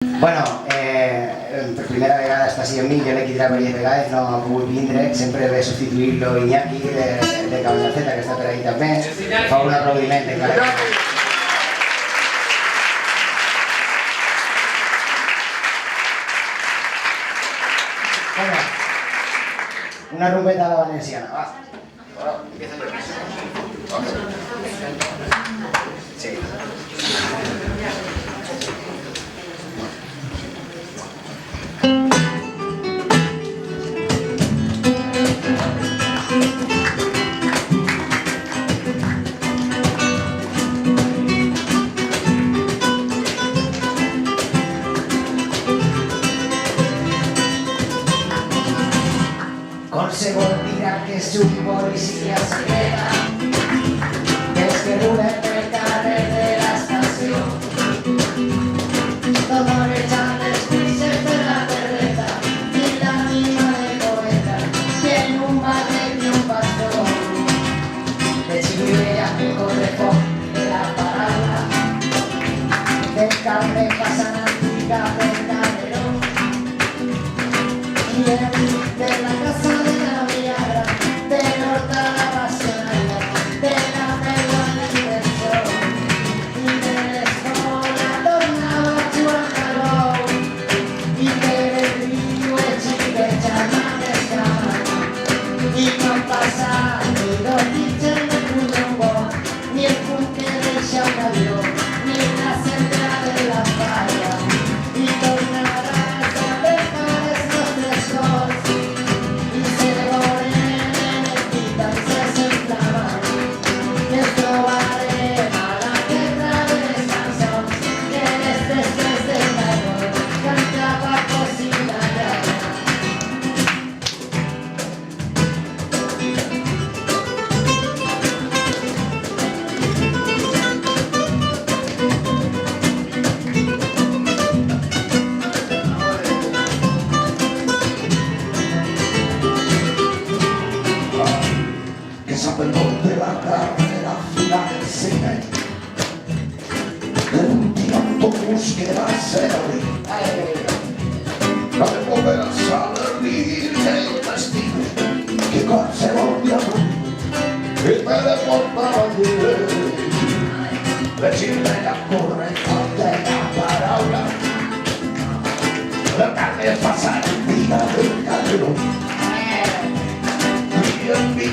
Bueno, per primera vegada està així amb mi, jo l'he quitrat diverses vegades, no he pogut vindre, sempre ve substituir-lo Iñaki de Caballaceta, que està per ahí també. Fa un aplaudiment encara. Bueno, una rumbeta a la valenciana, va. Bueno, empieza yo. Sí. Conseguir dirà que és un policia secreta, que es que rula pel carrer de l'estació. Tot orejant les brises de la terreta i l'ànima de poeta que en un barret i un pastor de xivivella que corre foc de la paraula del carrer passant antiga per Caleró i el nit de la casa de la Viara, de l'Horta la Passionària, de la Mela l'Inversió i de l'escola tornava Joan Calou i per el riu el xiquet germanes camen i no passa ni dos dits en el Colombo ni el punt que deixa un avió ni la centra de la falla i tornaràs a pescar els nostres cors i se devoren en el pit amb ses inflamen i ens trobarem a la terra de les cançons que les festes de l'àrbol cantava Cosina Llana. Que saben dónde la carrera final sigue, del último autobús que va a ser hoy, no te volverás a dormir el destino que qualsevol diamant i me deportava allí. La ximera corre de la paraula, la carne passa antiga del Calderó i en mi